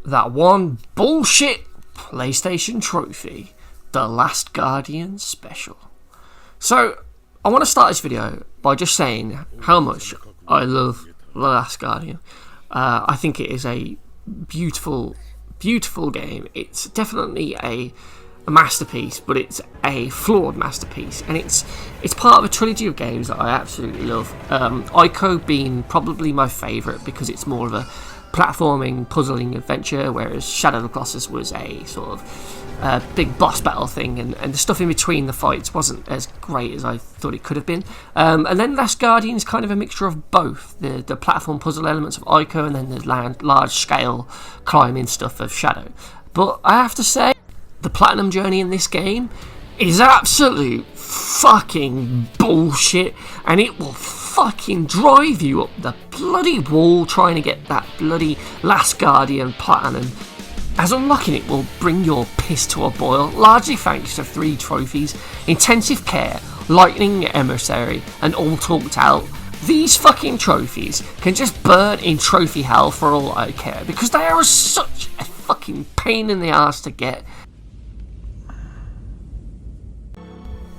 that one bullshit PlayStation trophy, The Last Guardian Special. So, I want to start this video by just saying how much I love The Last Guardian. I think it is a beautiful, beautiful game. It's definitely a masterpiece, but it's a flawed masterpiece, and it's part of a trilogy of games that I absolutely love. Ico being probably my favourite because it's more of a platforming, puzzling adventure, whereas Shadow of the Colossus was a sort of big boss battle thing, and the stuff in between the fights wasn't as great as I thought it could have been. And then Last Guardian is kind of a mixture of both, the platform puzzle elements of Ico and then the large-scale climbing stuff of Shadow. But I have to say, the platinum journey in this game is absolute fucking bullshit, and it will fucking drive you up the bloody wall trying to get that bloody Last Guardian platinum, as unlocking it will bring your piss to a boil, largely thanks to 3 trophies: Intensive Care, Lightning Emissary, and All Talked Out. These fucking trophies can just burn in trophy hell for all I care, because they are such a fucking pain in the ass to get.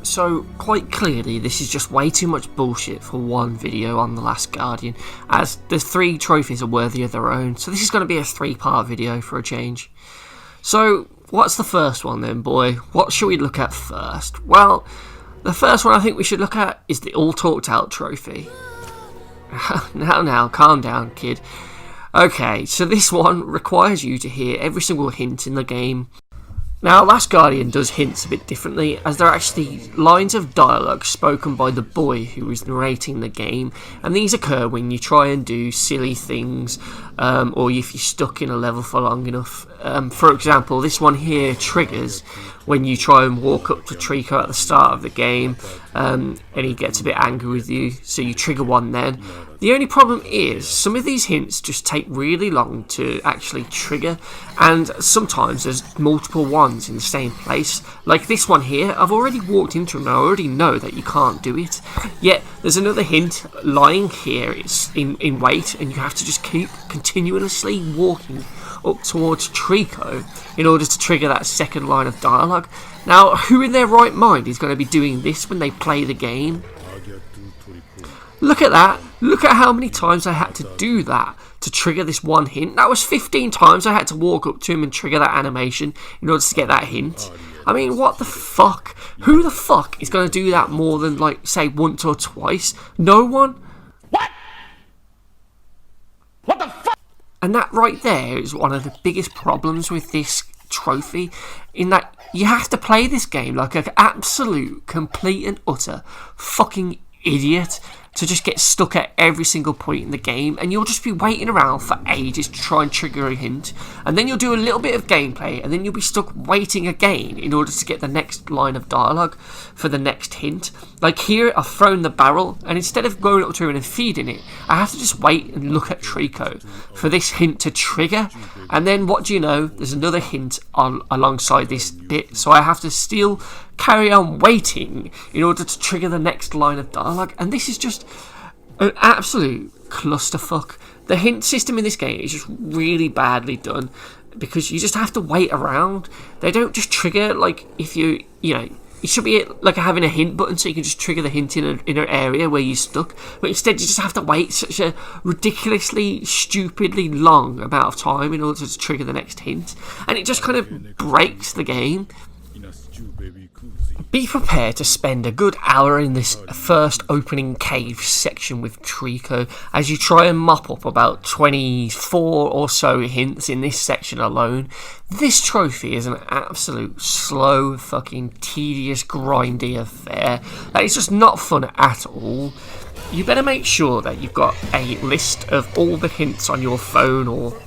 So, quite clearly, this is just way too much bullshit for one video on The Last Guardian, as the 3 trophies are worthy of their own, so this is going to be a 3-part video for a change. So, what's the first one then, boy? What should we look at first? Well, the first one I think we should look at is the All Talked Out trophy. Now, calm down, kid. Okay, so this one requires you to hear every single hint in the game. Now, Last Guardian does hints a bit differently, as they're actually lines of dialogue spoken by the boy who is narrating the game, and these occur when you try and do silly things, or if you're stuck in a level for long enough. For example, this one here triggers when you try and walk up to TRICO at the start of the game, and he gets a bit angry with you, so you trigger one then. The only problem is, some of these hints just take really long to actually trigger, and sometimes there's multiple ones in the same place. Like this one here, I've already walked into and I already know that you can't do it. Yet, there's another hint lying here, it's in wait, and you have to just keep continuously walking up towards TRICO in order to trigger that second line of dialogue. Now, who in their right mind is going to be doing this when they play the game? Look at that. Look at how many times I had to do that to trigger this one hint. That was 15 times I had to walk up to him and trigger that animation in order to get that hint. I mean, what the fuck? Who the fuck is going to do that more than, like, say, once or twice? No one? What? What the fuck? And that right there is one of the biggest problems with this trophy, in that you have to play this game like an absolute, complete and utter fucking idiot to just get stuck at every single point in the game, and you'll just be waiting around for ages to try and trigger a hint, and then you'll do a little bit of gameplay, and then you'll be stuck waiting again in order to get the next line of dialogue for the next hint. Like here, I've thrown the barrel, and instead of going up to him and feeding it, I have to just wait and look at TRICO for this hint to trigger, and then what do you know, there's another hint alongside this bit, so I have to still carry on waiting in order to trigger the next line of dialogue, and this is just an absolute clusterfuck. The hint system in this game is just really badly done, because you just have to wait around. They don't just trigger, like, if you know, it should be like having a hint button so you can just trigger the hint in an area where you're stuck, but instead you just have to wait such a ridiculously, stupidly long amount of time in order to trigger the next hint, and it just kind of breaks the game. Be prepared to spend a good hour in this first opening cave section with TRICO as you try and mop up about 24 or so hints in this section alone. This trophy is an absolute slow, fucking tedious, grindy affair that is just not fun at all. You better make sure that you've got a list of all the hints on your phone or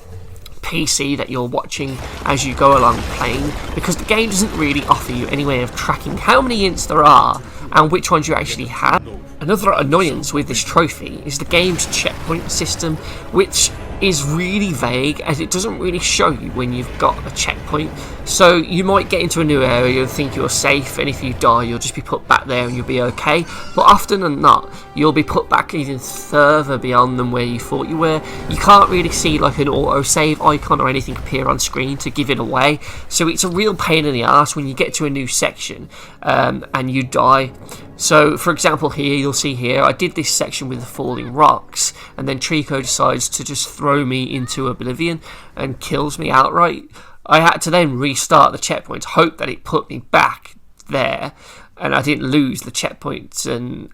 PC that you're watching as you go along playing, because the game doesn't really offer you any way of tracking how many hints there are and which ones you actually have. Another annoyance with this trophy is the game's checkpoint system, which is really vague, as it doesn't really show you when you've got a checkpoint. So you might get into a new area and think you're safe, and if you die you'll just be put back there and you'll be okay, but often than not you'll be put back even further beyond than where you thought you were. You can't really see like an autosave icon or anything appear on screen to give it away, so it's a real pain in the arse when you get to a new section and you die. So for example, here you'll see here I did this section with the falling rocks, and then TRICO decides to just throw me into oblivion and kills me outright. I had to then restart the checkpoint, hope that it put me back there and I didn't lose the checkpoints and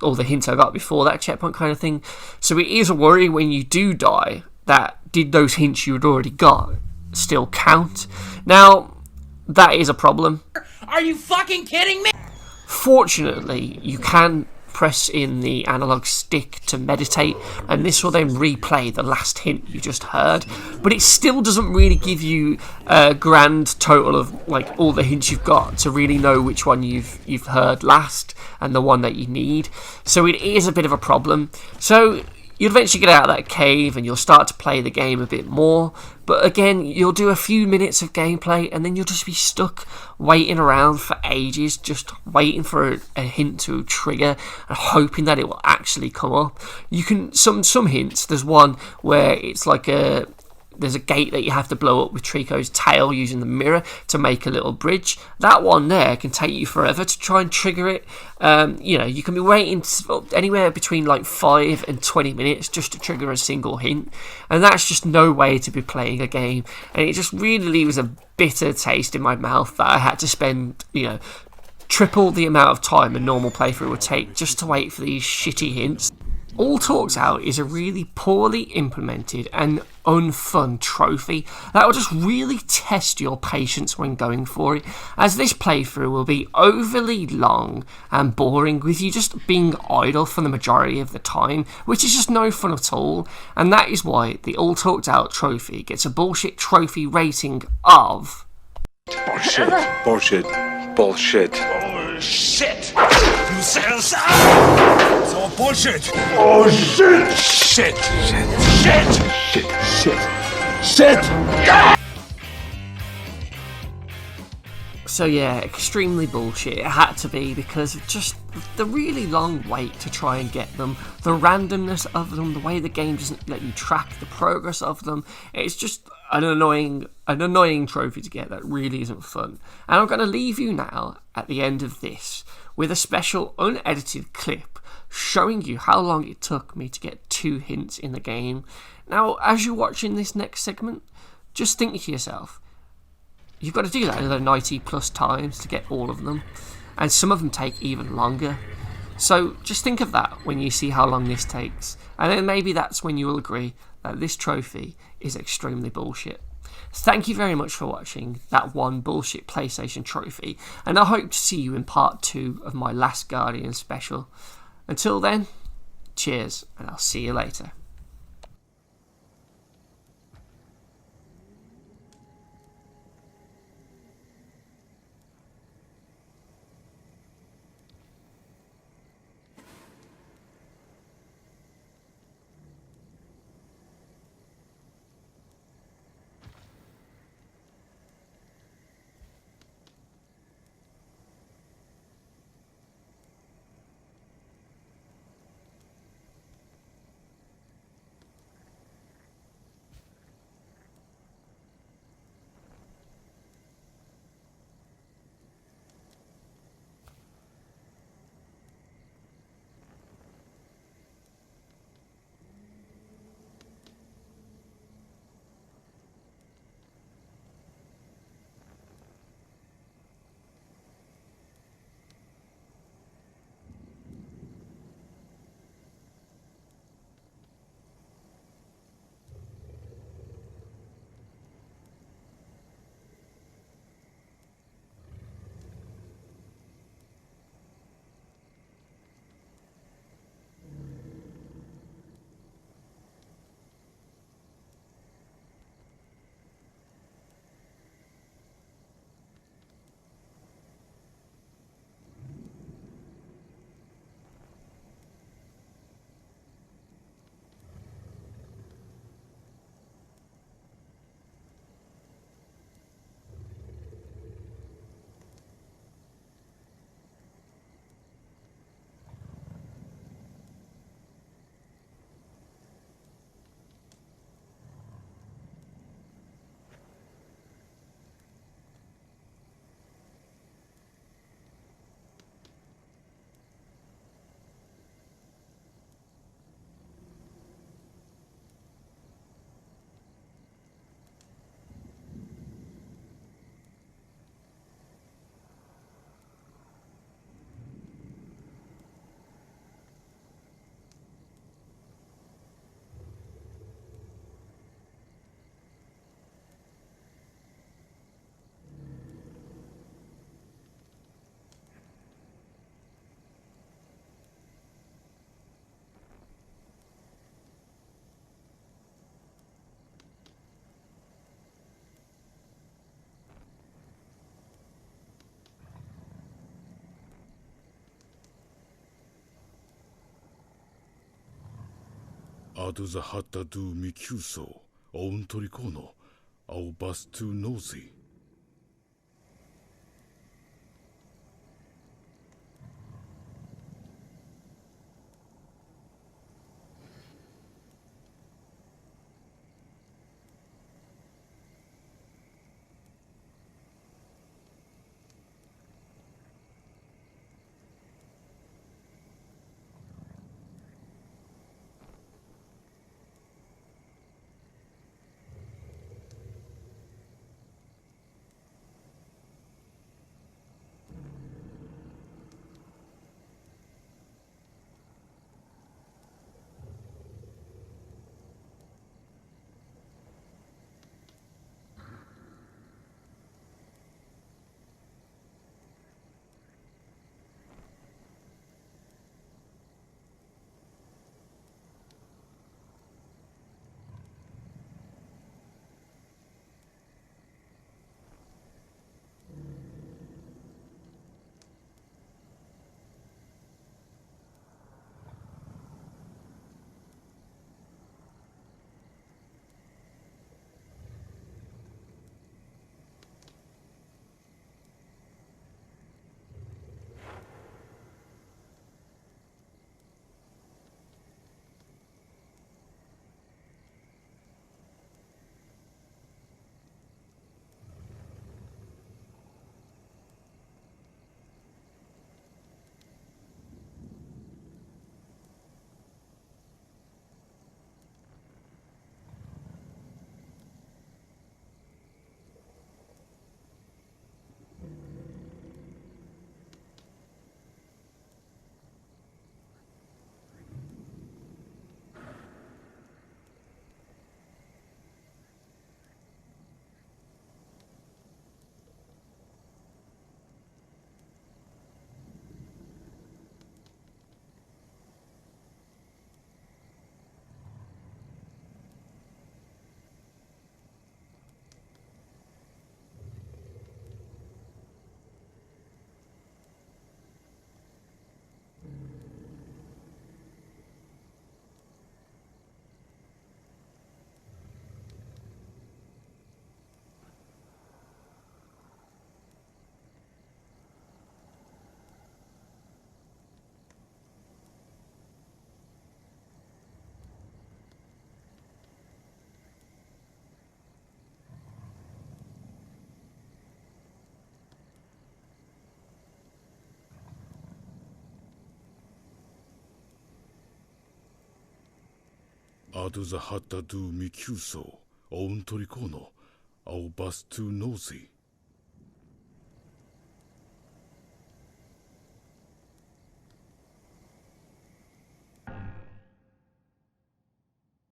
all the hints I got before that checkpoint kind of thing. So it is a worry when you do die that did those hints you had already got still count? Now, that is a problem. Are you fucking kidding me? Fortunately, you can press in the analog stick to meditate, and this will then replay the last hint you just heard, but it still doesn't really give you a grand total of like all the hints you've got to really know which one you've heard last and the one that you need. So it is a bit of a problem. So you'll eventually get out of that cave and you'll start to play the game a bit more, but again you'll do a few minutes of gameplay and then you'll just be stuck waiting around for ages, just waiting for a hint to trigger and hoping that it will actually come up. You can some hints, there's one where it's like there's a gate that you have to blow up with TRICO's tail using the mirror to make a little bridge. That one there can take you forever to try and trigger it. You can be waiting anywhere between like 5 and 20 minutes just to trigger a single hint, and that's just no way to be playing a game, and it just really leaves a bitter taste in my mouth that I had to spend triple the amount of time a normal playthrough would take just to wait for these shitty hints. All Talks Out is a really poorly implemented and unfun trophy that will just really test your patience when going for it, as this playthrough will be overly long and boring with you just being idle for the majority of the time, which is just no fun at all, and that is why the All Talked Out trophy gets a bullshit trophy rating of... Bullshit. Bullshit. Bullshit. Bullshit! You said so! It's all bullshit! Oh shit! Shit! Shit! Shit! Shit! Shit! Shit! So yeah, extremely bullshit. It had to be because of just the really long wait to try and get them, the randomness of them, the way the game doesn't let you track the progress of them. It's just an annoying trophy to get that really isn't fun. And I'm going to leave you now at the end of this with a special unedited clip showing you how long it took me to get 2 hints in the game. Now, as you're watching this next segment, just think to yourself, you've got to do that another 90 plus times to get all of them, and some of them take even longer. So just think of that when you see how long this takes, and then maybe that's when you will agree that this trophy is extremely bullshit. Thank you very much for watching that one bullshit PlayStation trophy, and I hope to see you in part 2 of my Last Guardian special. Until then, cheers, and I'll see you later. Adu the hatta du mikuso, oun torikono, au bas tu nosy. Adu the hatta du mikuso, oun torikono, au bas tu nosy.